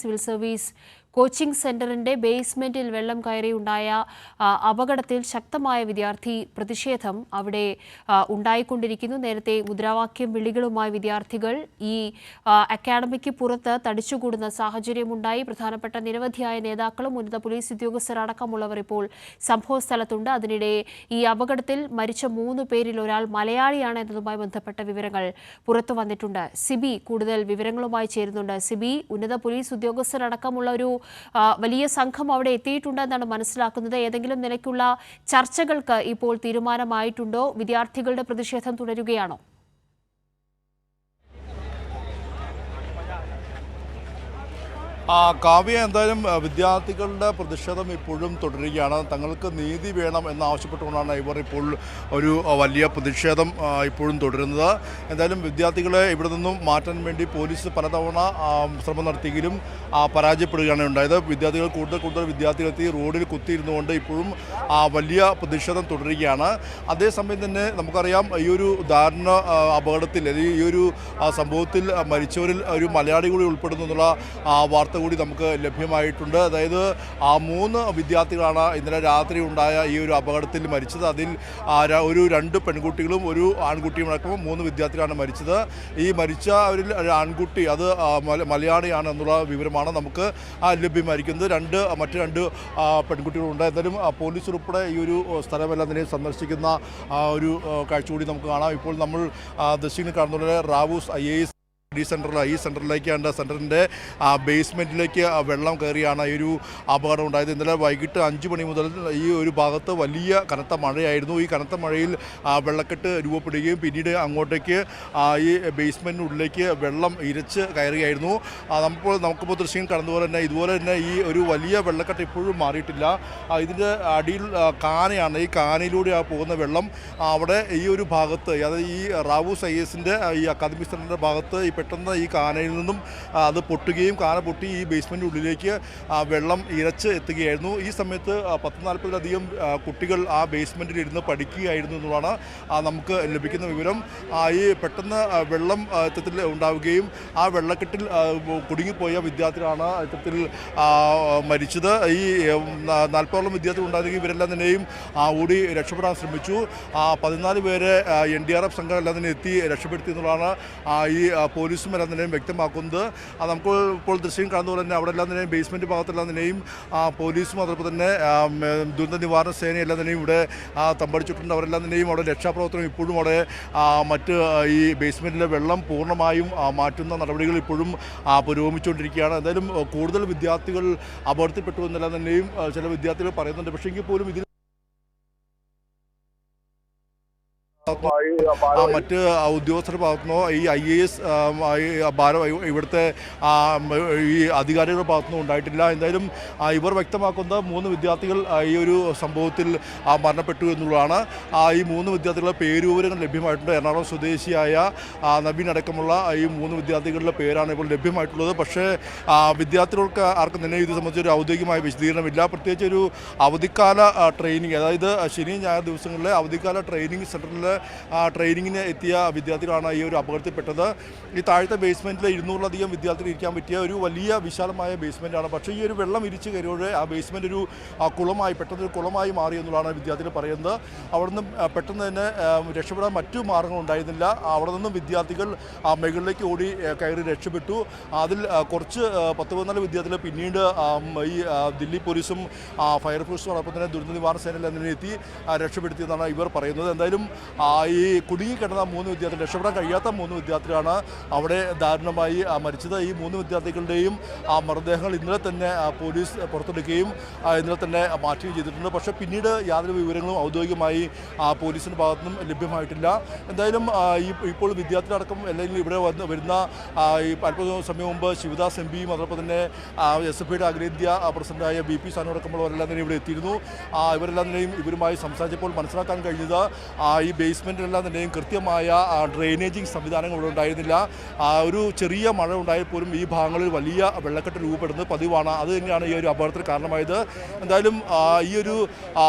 Civil service coaching സെന്ററിന്റെ ബേസ്മെന്റിൽ വെള്ളം കയറിയുണ്ടായ അപകടത്തിൽ ശക്തമായ വിദ്യാർത്ഥി പ്രതിഷേധം അവിടെ ഉണ്ടായിക്കൊണ്ടിരിക്കുന്നു. നേരത്തെ മുദ്രാവാക്യം വിളികളുമായി വിദ്യാർത്ഥികൾ ഈ അക്കാഡമിക്ക് പുറത്ത് തടിച്ചുകൂടുന്ന സാഹചര്യമുണ്ടായി. പ്രധാനപ്പെട്ട നിരവധിയായ നേതാക്കളും ഉന്നത പോലീസ് ഉദ്യോഗസ്ഥരടക്കമുള്ളവർ ഇപ്പോൾ സംഭവസ്ഥലത്തുണ്ട്. അതിനിടെ ഈ അപകടത്തിൽ മരിച്ച 3 പേരിൽ ഒരാൾ മലയാളിയാണ് എന്നതുമായി ബന്ധപ്പെട്ട വിവരങ്ങൾ പുറത്തു വന്നിട്ടുണ്ട്. സിബി കൂടുതൽ വിവരങ്ങളുമായി ചേരുന്നുണ്ട്. സിബി, ഉന്നത പോലീസ് ഉദ്യോഗസ്ഥരടക്കമുള്ള ഒരു വലിയ സംഘം അവിടെ എത്തിയിട്ടുണ്ടെന്നാണ് മനസ്സിലാക്കുന്നത്. ഏതെങ്കിലും നിലയ്ക്കുള്ള ചർച്ചകൾക്ക് ഇപ്പോൾ തീരുമാനമായിട്ടുണ്ടോ? വിദ്യാർത്ഥികളുടെ പ്രതിഷേധം തുടരുകയാണോ? കാവ്യ, എന്തായാലും വിദ്യാർത്ഥികളുടെ പ്രതിഷേധം ഇപ്പോഴും തുടരുകയാണ്. തങ്ങൾക്ക് നീതി വേണം എന്നാവശ്യപ്പെട്ടുകൊണ്ടാണ് ഇവർ ഇപ്പോൾ ഒരു വലിയ പ്രതിഷേധം ഇപ്പോഴും തുടരുന്നത്. എന്തായാലും വിദ്യാർത്ഥികളെ ഇവിടെ നിന്നും മാറ്റാൻ വേണ്ടി പോലീസ് പലതവണ ശ്രമം നടത്തിയെങ്കിലും പരാജയപ്പെടുകയാണ് ഉണ്ടായത്. വിദ്യാർത്ഥികൾ കൂടുതൽ വിദ്യാർത്ഥികളെത്തി റോഡിൽ കുത്തിയിരുന്നുകൊണ്ട് ഇപ്പോഴും വലിയ പ്രതിഷേധം തുടരുകയാണ്. അതേസമയം തന്നെ നമുക്കറിയാം, ഈ ഒരു ദാരുണ അപകടത്തിൽ, ഈ ഒരു സംഭവത്തിൽ മരിച്ചവരിൽ ഒരു മലയാളി കൂടി ഉൾപ്പെടുന്നു എന്നുള്ള വാർത്ത കൂടി നമുക്ക് ലഭ്യമായിട്ടുണ്ട്. അതായത് 3 വിദ്യാർത്ഥികളാണ് ഇന്നലെ രാത്രി ഉണ്ടായ ഈ ഒരു അപകടത്തിൽ മരിച്ചത്. അതിൽ 2 പെൺകുട്ടികളും ഒരു ആൺകുട്ടിയും അടക്കം 3 വിദ്യാർത്ഥികളാണ് മരിച്ചത്. ഈ മരിച്ചവരിൽ ഒരു ആൺകുട്ടി അത് മലയാളിയാണ് എന്നുള്ള വിവരമാണ് നമുക്ക് ലഭ്യമായിരിക്കുന്നത്. മറ്റ് 2 പെൺകുട്ടികളുണ്ട്. എന്തായാലും പോലീസ് ഉൾപ്പെടെ ഈ ഒരു സ്ഥലമെല്ലാം തന്നെ സന്ദർശിക്കുന്ന ഒരു കാഴ്ച കൂടി നമുക്ക് കാണാം. ഇപ്പോൾ നമ്മൾ ദൃശ്യങ്ങൾ കാണുന്നത് റാവൂസ് IAS ഈ സെൻറ്ററിലേക്കാണ്. സെൻറ്ററിൻ്റെ ബേസ്മെൻറ്റിലേക്ക് വെള്ളം കയറിയാണ് ഈ ഒരു അപകടം ഉണ്ടായത്. ഇന്നലെ വൈകിട്ട് 5 മണി മുതൽ ഈ ഒരു ഭാഗത്ത് വലിയ കനത്ത മഴയായിരുന്നു. ഈ കനത്ത മഴയിൽ വെള്ളക്കെട്ട് രൂപപ്പെടുകയും പിന്നീട് അങ്ങോട്ടേക്ക് ഈ ബേസ്മെൻറ്റിനുള്ളിലേക്ക് വെള്ളം ഇരച്ച് കയറുകയായിരുന്നു. നമുക്കിപ്പോൾ ദൃശ്യം കടന്നുപോലെ തന്നെ ഇതുപോലെ തന്നെ ഈ ഒരു വലിയ വെള്ളക്കെട്ട് ഇപ്പോഴും മാറിയിട്ടില്ല. ഇതിൻ്റെ അടിയിൽ കാനയാണ്. ഈ കാനയിലൂടെ പോകുന്ന വെള്ളം അവിടെ ഈ ഒരു ഭാഗത്ത്, അതായത് ഈ റാവൂസ് IASന്റെ ഈ അക്കാദമിക് സെൻറ്ററിൻ്റെ ഭാഗത്ത് പെട്ടെന്ന് ഈ കാനയിൽ നിന്നും അത് പൊട്ടുകയും കാന പൊട്ടി ഈ ബേസ്മെൻറ്റിൻ്റെ ഉള്ളിലേക്ക് വെള്ളം ഇരച്ച് എത്തുകയായിരുന്നു. ഈ സമയത്ത് 10-40ലധികം കുട്ടികൾ ആ ബേസ്മെൻറ്റിൽ ഇരുന്ന് പഠിക്കുകയായിരുന്നു എന്നുള്ളതാണ് നമുക്ക് ലഭിക്കുന്ന വിവരം. ഈ പെട്ടെന്ന് വെള്ളം ഇത്തരത്തിൽ ഉണ്ടാവുകയും ആ വെള്ളക്കെട്ടിൽ കുടുങ്ങിപ്പോയ വിദ്യാർത്ഥികളാണ് ഇത്തരത്തിൽ മരിച്ചത്. ഈ 40ഓളം വിദ്യാർത്ഥികൾ ഉണ്ടായിരുന്നെങ്കിൽ ഇവരെല്ലാം തന്നെയും ഓടി രക്ഷപ്പെടാൻ ശ്രമിച്ചു. 14 പേരെ NDRF സംഘം എല്ലാം തന്നെ എത്തി രക്ഷപ്പെടുത്തി എന്നുള്ളതാണ് ഈ പോലീസും എല്ലാം തന്നെയും വ്യക്തമാക്കുന്നത്. നമുക്ക് ഇപ്പോൾ ദൃശ്യം കാണുന്നതുപോലെ തന്നെ അവിടെ എല്ലാം തന്നെയും ബേസ്മെൻറ്റ് ഭാഗത്തെല്ലാം തന്നെയും പോലീസും അതോടൊപ്പം തന്നെ ദുരന്ത നിവാരണ സേന എല്ലാം തന്നെയും ഇവിടെ തമ്പടിച്ചിട്ടുണ്ട്. അവരെല്ലാം തന്നെയും അവിടെ രക്ഷാപ്രവർത്തനം ഇപ്പോഴും അവിടെ മറ്റ് ഈ ബേസ്മെൻറ്റിലെ വെള്ളം പൂർണ്ണമായും മാറ്റുന്ന നടപടികൾ ഇപ്പോഴും പുരോഗമിച്ചുകൊണ്ടിരിക്കുകയാണ്. എന്തായാലും കൂടുതൽ വിദ്യാർത്ഥികൾ അപകടത്തിൽപ്പെട്ടു എന്നെല്ലാം തന്നെയും ചില വിദ്യാർത്ഥികൾ പറയുന്നുണ്ട്. പക്ഷേ എങ്കിൽ പോലും ഇതിൽ മറ്റ് ഉദ്യോഗസ്ഥരുടെ ഭാഗത്തുനിന്നോ ഈ IAS ഇവിടുത്തെ ഈ അധികാരികളുടെ ഭാഗത്തുനിന്നോ ഉണ്ടായിട്ടില്ല. എന്തായാലും ഇവർ വ്യക്തമാക്കുന്നത് 3 വിദ്യാർത്ഥികൾ ഈ ഒരു സംഭവത്തിൽ മരണപ്പെട്ടു എന്നുള്ളതാണ്. ഈ 3 വിദ്യാർത്ഥികളുടെ പേരുവിവരങ്ങൾ ലഭ്യമായിട്ടുണ്ട്. എറണാകുളം സ്വദേശിയായ നവീൻ അടക്കമുള്ള ഈ 3 വിദ്യാർത്ഥികളുടെ പേരാണ് ഇപ്പോൾ ലഭ്യമായിട്ടുള്ളത്. പക്ഷേ വിദ്യാർത്ഥികൾക്ക് ആർക്കും തന്നെ ഇത് സംബന്ധിച്ചൊരു ഔദ്യോഗികമായ വിശദീകരണമില്ല. പ്രത്യേകിച്ച് ഒരു അവധിക്കാല ട്രെയിനിങ്, അതായത് ശനി ഞായർ ദിവസങ്ങളിലെ അവധിക്കാല ട്രെയിനിങ് സെൻറ്ററിൽ ട്രെയിനിങ്ങിന് എത്തിയ വിദ്യാർത്ഥികളാണ് ഈ ഒരു അപകടത്തിൽപ്പെട്ടത്. ഈ താഴത്തെ ബേസ്മെൻറ്റിൽ 200ലധികം വിദ്യാർത്ഥികൾ ഇരിക്കാൻ പറ്റിയ ഒരു വലിയ വിശാലമായ ബേസ്മെൻറ്റാണ്. പക്ഷേ ഈ ഒരു വെള്ളം ഇരിച്ച് കയറിയോടെ ആ ബേസ്മെൻറ്റ് ഒരു പെട്ടെന്നൊരു കുളമായി മാറി എന്നുള്ളതാണ് വിദ്യാർത്ഥികൾ പറയുന്നത്. അവിടെ നിന്നും പെട്ടെന്ന് തന്നെ രക്ഷപ്പെടാൻ മറ്റു മാർഗ്ഗങ്ങൾ ഉണ്ടായിരുന്നില്ല. അവിടെ നിന്നും വിദ്യാർത്ഥികൾ മുകളിലേക്ക് ഓടി കയറി രക്ഷപ്പെട്ടു. അതിൽ കുറച്ച് 10-14 വിദ്യാർത്ഥികൾ പിന്നീട് ഈ ദില്ലി പോലീസും ഫയർഫോഴ്സും അതോടൊപ്പം തന്നെ ദുരന്ത നിവാരണ സേനയിൽ തന്നെ എത്തി രക്ഷപ്പെടുത്തിയെന്നാണ് ഇവർ പറയുന്നത്. എന്തായാലും ഈ കുടുങ്ങിക്കിടന്ന 3 വിദ്യാർത്ഥികൾ, രക്ഷപ്പെടാൻ കഴിയാത്ത 3 വിദ്യാർത്ഥികളാണ് അവിടെ ദാരുണമായി മരിച്ചത്. ഈ 3 വിദ്യാർത്ഥികളുടെയും മൃതദേഹങ്ങൾ ഇന്നലെ തന്നെ പോലീസ് പുറത്തെടുക്കുകയും ഇന്നലെ തന്നെ മാറ്റുകയും ചെയ്തിട്ടുണ്ട്. പക്ഷേ പിന്നീട് യാതൊരു വിവരങ്ങളും ഔദ്യോഗികമായി പോലീസിൻ്റെ ഭാഗത്തുനിന്നും ലഭ്യമായിട്ടില്ല. എന്തായാലും ഇപ്പോൾ വിദ്യാർത്ഥികളടക്കം അല്ലെങ്കിൽ ഇവിടെ വരുന്ന ഈ അല്പസമയം മുമ്പ് ശിവദാസ് MPയും അതോടൊപ്പം തന്നെ SFIയുടെ അഖിലേന്ത്യാ പ്രസിഡന്റായ BP സാനു അടക്കമുള്ളവരെല്ലാം തന്നെ ഇവിടെ എത്തിയിരുന്നു. ഇവരെല്ലാം തന്നെയും ഇവരുമായി സംസാരിച്ചപ്പോൾ മനസ്സിലാക്കാൻ കഴിഞ്ഞത് ഈ ബേസ് ബേസ്മെൻറ്റിലെല്ലാം തന്നെയും കൃത്യമായ ഡ്രെയിനേജിങ് സംവിധാനങ്ങൾ ഇവിടെ ഉണ്ടായിരുന്നില്ല. ഒരു ചെറിയ മഴ ഉണ്ടായാൽ പോലും ഈ ഭാഗങ്ങളിൽ വലിയ വെള്ളക്കെട്ട് രൂപപ്പെടുന്നത് പതിവാണ്. അത് തന്നെയാണ് ഈ ഒരു അപകടത്തിന് കാരണമായത്. എന്തായാലും ഈ ഒരു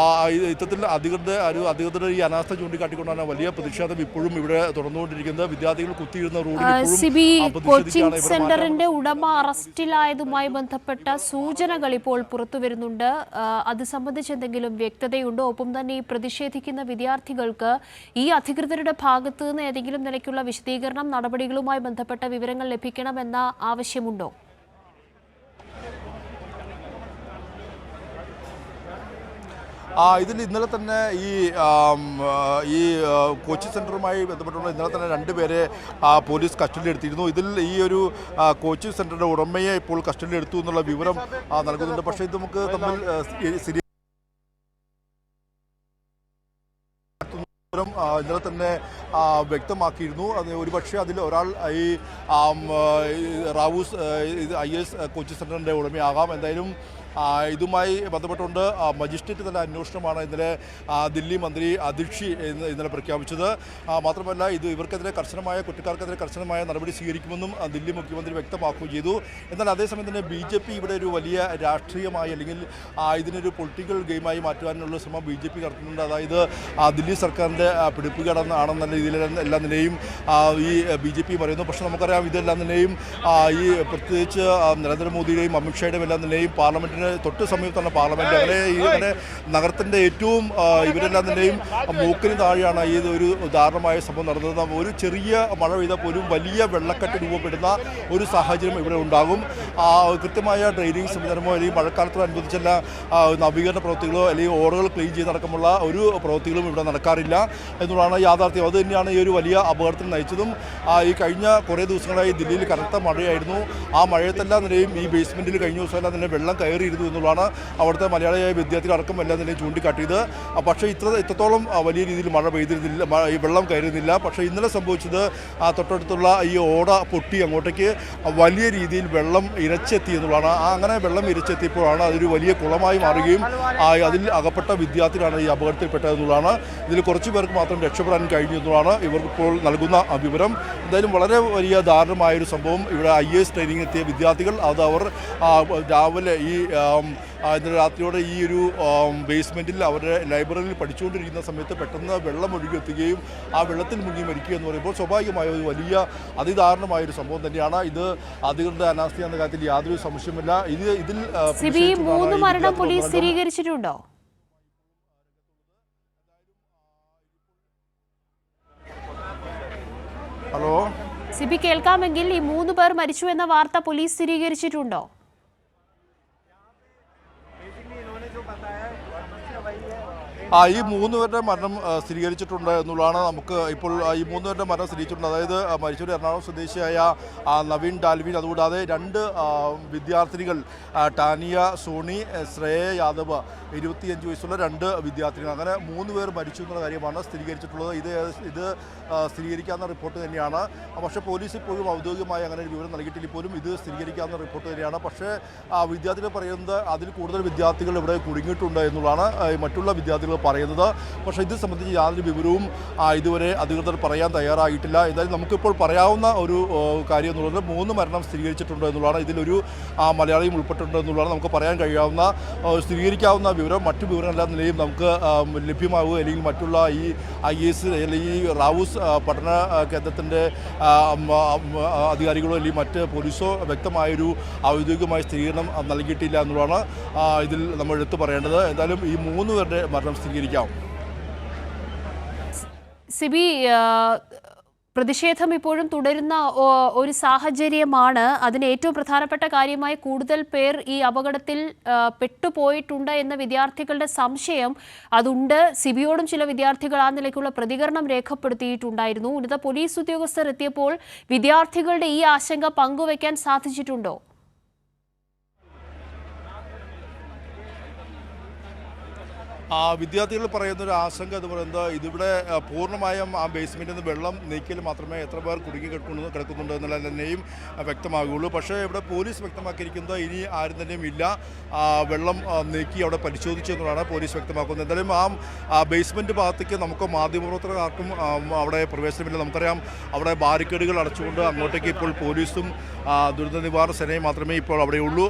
ഇത്തരത്തിൽ അധികൃതർ ഈ അനാസ്ഥ ചൂണ്ടിക്കാട്ടിക്കൊണ്ടാണ് വലിയ പ്രതിഷേധം ഇപ്പോഴും ഇവിടെ തുടർന്നുകൊണ്ടിരിക്കുന്നത്. വിദ്യാർത്ഥികൾ കുത്തിയിരുന്ന റോഡിൽ കോച്ചിംഗ് സെന്ററിന്റെ ഉടമ അറസ്റ്റിലായതുമായി ബന്ധപ്പെട്ട സൂചനകൾ ഇപ്പോൾ പുറത്തുവരുന്നുണ്ട്. അത് സംബന്ധിച്ച് എന്തെങ്കിലും വ്യക്തതയുണ്ടോ? ഒപ്പം തന്നെ ഈ പ്രതിഷേധിക്കുന്ന വിദ്യാർത്ഥികൾക്ക് ഈ അധികൃതരുടെ ഭാഗത്ത് നിന്ന് ഏതെങ്കിലും നിലയ്ക്കുള്ള വിശദീകരണം, നടപടികളുമായി ബന്ധപ്പെട്ട വിവരങ്ങൾ ലഭിക്കണമെന്ന ആവശ്യമുണ്ടോ? ഇതിൽ ഇന്നലെ തന്നെ ഈ കോച്ചിങ് സെൻറ്ററുമായി ബന്ധപ്പെട്ടുള്ള ഇന്നലെ തന്നെ 2 പേരെ പോലീസ് കസ്റ്റഡിയിൽ എടുത്തിരുന്നു. ഇതിൽ ഈ ഒരു കോച്ചിങ് സെൻറ്ററിൻ്റെ ഉടമയെ ഇപ്പോൾ കസ്റ്റഡിയിൽ എടുത്തു എന്നുള്ള വിവരം നൽകുന്നുണ്ട്. പക്ഷേ ഇത് നമുക്ക് തമ്മിൽ ഇന്നലെ തന്നെ വ്യക്തമാക്കിയിരുന്നു. അത് ഒരുപക്ഷെ അതിൽ ഒരാൾ ഈ റാവൂസ് IAS കോച്ചിങ് സെൻറ്ററിൻ്റെ ഉടമയാകാം. എന്തായാലും ഇതുമായി ബന്ധപ്പെട്ടുകൊണ്ട് മജിസ്ട്രേറ്റ് തല അന്വേഷണമാണ് ഇന്നലെ ദില്ലി മന്ത്രി അദിക്ഷി ഇന്നലെ പ്രഖ്യാപിച്ചത്. മാത്രമല്ല ഇവർക്കെതിരെ കുറ്റക്കാർക്കെതിരെ കർശനമായ നടപടി സ്വീകരിക്കുമെന്നും ദില്ലി മുഖ്യമന്ത്രി വ്യക്തമാക്കുകയും ചെയ്തു. എന്നാൽ അതേസമയം തന്നെ BJP ഇവിടെ ഒരു വലിയ രാഷ്ട്രീയമായി അല്ലെങ്കിൽ ഇതിനൊരു പൊളിറ്റിക്കൽ ഗെയിമായി മാറ്റുവാനുള്ള ശ്രമം BJP നടത്തുന്നുണ്ട്. അതായത് ദില്ലി സർക്കാരിൻ്റെ പിടിപ്പുകേടാണെന്ന രീതിയിൽ എല്ലാ നിലയും ഈ BJP പറയുന്നു. പക്ഷേ നമുക്കറിയാം ഇതെല്ലാം നിലയും ഈ പ്രത്യേകിച്ച് നരേന്ദ്രമോദിയുടെയും അമിത്ഷായുടെയും എല്ലാ നിലയും പാർലമെൻറ്റിന് തൊട്ട് സമീപത്താണ് പാർലമെൻറ്റ്. അങ്ങനെ നഗരത്തിൻ്റെ ഏറ്റവും ഇവരെല്ലാം തന്നെയും മൂക്കിന് താഴെയാണ് ഈ ഒരു ദാരുണമായ സംഭവം നടന്നത്. ഒരു ചെറിയ മഴ പെയ്താൽ പോലും വലിയ വെള്ളക്കെട്ട് രൂപപ്പെടുന്ന ഒരു സാഹചര്യം ഇവിടെ ഉണ്ടാകും. കൃത്യമായ ഡ്രെയിനിങ് സംവിധാനമോ അല്ലെങ്കിൽ മഴക്കാലത്തോടനുബന്ധിച്ചുള്ള നവീകരണ പ്രവൃത്തികളോ അല്ലെങ്കിൽ ഓടകൾ ക്ലീൻ ചെയ്തടക്കമുള്ള ഒരു പ്രവൃത്തികളും ഇവിടെ നടക്കാറില്ല എന്നുള്ളതാണ് യാഥാർത്ഥ്യം. അത് തന്നെയാണ് ഈ ഒരു വലിയ അപകടത്തിൽ നയിച്ചതും. ഈ കഴിഞ്ഞ കുറേ ദിവസങ്ങളായി ദില്ലിയിൽ കനത്ത മഴയായിരുന്നു. ആ മഴയത്തെല്ലാം നിലയും ഈ ബേസ്മെൻറ്റിൽ കഴിഞ്ഞ ദിവസമെല്ലാം തന്നെ വെള്ളം കയറിയിരുന്നു എന്നുള്ളതാണ് അവിടുത്തെ മലയാളിയായ വിദ്യാർത്ഥികളടക്കം എല്ലാം തന്നെ ചൂണ്ടിക്കാട്ടിയത്. പക്ഷേ ഇത്രത്തോളം വലിയ രീതിയിൽ മഴ പെയ്തിരുന്നില്ല, ഈ വെള്ളം കയറുന്നില്ല. പക്ഷേ ഇന്നലെ സംഭവിച്ചത് തൊട്ടടുത്തുള്ള ഈ ഓട പൊട്ടി അങ്ങോട്ടേക്ക് വലിയ രീതിയിൽ വെള്ളം ഇരച്ചെത്തി എന്നുള്ളതാണ്. അങ്ങനെ വെള്ളം ഇരച്ചെത്തിയപ്പോഴാണ് അതൊരു വലിയ കുളമായി മാറുകയും അതിൽ അകപ്പെട്ട വിദ്യാർത്ഥികളാണ് ഈ അപകടത്തിൽപ്പെട്ടതെന്നുള്ളതാണ്. ഇതിൽ കുറച്ച് പേർക്ക് മാത്രം രക്ഷപ്പെടാൻ കഴിഞ്ഞു എന്നുള്ളതാണ് ഇവർക്കിപ്പോൾ നൽകുന്ന വിവരം. എന്തായാലും വളരെ വലിയ ദാരുണമായൊരു സംഭവം. ഇവിടെ IAS ട്രെയിനിങ് എത്തിയ വിദ്യാർത്ഥികൾ അവർ രാവിലെ ഇന്നലെ രാത്രിയോടെ ഈ ഒരു ബേസ്മെൻറ്റിൽ അവരുടെ ലൈബ്രറിയിൽ പഠിച്ചുകൊണ്ടിരിക്കുന്ന സമയത്ത് പെട്ടെന്ന് വെള്ളം ഒഴുകിയെത്തുകയും ആ വെള്ളത്തിൽ മുങ്ങി മരിക്കുക എന്ന് പറയുമ്പോൾ സ്വാഭാവികമായ ഒരു വലിയ അതിദാരുണമായൊരു സംഭവം തന്നെയാണ്. ഇത് അധികൃതരുടെ അനാസ്ഥ എന്ന കാര്യത്തിൽ യാതൊരു സംശയമില്ല. ഇതിൽ 3 മരണം പോലീസ് സ്ഥിരീകരിച്ചിട്ടുണ്ടോ? ഹലോ സിബി, കേൾക്കാമെങ്കിൽ ഈ 3 പേർ മരിച്ചു എന്ന വാർത്ത പോലീസ് സ്ഥിരീകരിച്ചിട്ടുണ്ടോ? ഈ 3 പേരുടെ മരണം സ്ഥിരീകരിച്ചിട്ടുണ്ട് എന്നുള്ളതാണ് നമുക്ക് ഇപ്പോൾ ഈ 3 പേരുടെ മരണം സ്ഥിരീകരിച്ചിട്ടുണ്ട്. അതായത് മരിച്ചവർ എറണാകുളം സ്വദേശിയായ നവീൻ ഡാൽവിൻ, അതുകൂടാതെ 2 വിദ്യാർത്ഥിനികൾ ടാനിയ സോണി, ശ്രേയ യാദവ് 25 വയസ്സുള്ള 2 വിദ്യാർത്ഥിനികൾ. അങ്ങനെ 3 പേർ മരിച്ചു എന്നുള്ള കാര്യമാണ് സ്ഥിരീകരിച്ചിട്ടുള്ളത്. ഇത് സ്ഥിരീകരിക്കാവുന്ന റിപ്പോർട്ട് തന്നെയാണ്. പക്ഷേ പോലീസ് ഇപ്പോഴും ഔദ്യോഗികമായി അങ്ങനെ ഒരു വിവരം നൽകിയിട്ടില്ല. ഇപ്പോഴും ഇത് സ്ഥിരീകരിക്കാവുന്ന റിപ്പോർട്ട് തന്നെയാണ്. പക്ഷേ വിദ്യാർത്ഥികൾ പറയുന്നത് അതിൽ കൂടുതൽ വിദ്യാർത്ഥികൾ ഇവിടെ കുടുങ്ങിയിട്ടുണ്ട് എന്നുള്ളതാണ് മറ്റുള്ള വിദ്യാർത്ഥികൾ പറയുന്നത്. പക്ഷേ ഇത് സംബന്ധിച്ച് യാതൊരു വിവരവും ഇതുവരെ അധികൃതർ പറയാൻ തയ്യാറായിട്ടില്ല. എന്തായാലും നമുക്കിപ്പോൾ പറയാവുന്ന ഒരു കാര്യം എന്നുള്ളത് 3 മരണം സ്ഥിരീകരിച്ചിട്ടുണ്ട് എന്നുള്ളതാണ്. ഇതിലൊരു മലയാളിയും ഉൾപ്പെട്ടിട്ടുണ്ട് എന്നുള്ളതാണ് നമുക്ക് പറയാൻ കഴിയാവുന്ന സ്ഥിരീകരിക്കാവുന്ന വിവരം. മറ്റു വിവരങ്ങളെല്ലാം നിലയും നമുക്ക് ലഭ്യമാവുക അല്ലെങ്കിൽ മറ്റുള്ള ഈ IAS അല്ലെങ്കിൽ ഈ റാവൂസ് പഠന കേന്ദ്രത്തിൻ്റെ അധികാരികളോ അല്ലെങ്കിൽ മറ്റ് പോലീസോ വ്യക്തമായൊരു ഔദ്യോഗികമായ സ്ഥിരീകരണം നൽകിയിട്ടില്ല എന്നുള്ളതാണ് ഇതിൽ നമ്മൾ എടുത്തു പറയേണ്ടത്. എന്തായാലും ഈ 3 പേരുടെ മരണം സ്ഥിരീകരിക്കാം. സിബി, പ്രതിഷേധം ഇപ്പോഴും തുടരുന്ന ഒരു സാഹചര്യമാണ്. അതിന് ഏറ്റവും പ്രധാനപ്പെട്ട കാര്യമായി കൂടുതൽ പേർ ഈ അപകടത്തിൽ പെട്ടുപോയിട്ടുണ്ട് എന്ന വിദ്യാർത്ഥികളുടെ സംശയം അതുണ്ട്. സിബിയോടും ചില വിദ്യാർത്ഥികൾ ആ നിലയ്ക്കുള്ള പ്രതികരണം രേഖപ്പെടുത്തിയിട്ടുണ്ടായിരുന്നു. ഉന്നത പോലീസ് ഉദ്യോഗസ്ഥർ എത്തിയപ്പോൾ വിദ്യാർത്ഥികളുടെ ഈ ആശങ്ക പങ്കുവയ്ക്കാൻ സാധിച്ചിട്ടുണ്ടോ? വിദ്യാർത്ഥികൾ പറയുന്ന ഒരു ആശങ്ക എന്ന് പറയുന്നത് ഇതിവിടെ പൂർണ്ണമായും ആ ബേസ്മെൻറ്റിൽ നിന്ന് വെള്ളം നീക്കിയാൽ മാത്രമേ എത്ര പേർ കുടുങ്ങി കിടക്കുന്നുണ്ട് എന്നുള്ളത് തന്നെയും വ്യക്തമാകുകയുള്ളൂ. പക്ഷേ ഇവിടെ പോലീസ് വ്യക്തമാക്കിയിരിക്കുന്നത് ഇനി ആരും തന്നെയും ഇല്ല, വെള്ളം നീക്കി അവിടെ പരിശോധിച്ചു എന്നുള്ളതാണ് പോലീസ് വ്യക്തമാക്കുന്നത്. എന്തായാലും ആ ബേസ്മെൻറ്റ് ഭാഗത്തേക്ക് നമുക്ക് മാധ്യമപ്രവർത്തകർക്കും അവിടെ പ്രവേശനമില്ല. നമുക്കറിയാം അവിടെ ബാരിക്കേഡുകൾ അടച്ചുകൊണ്ട് അങ്ങോട്ടേക്ക് ഇപ്പോൾ പോലീസും ദുരന്ത നിവാരണ സേനയും മാത്രമേ ഇപ്പോൾ അവിടെയുള്ളൂ.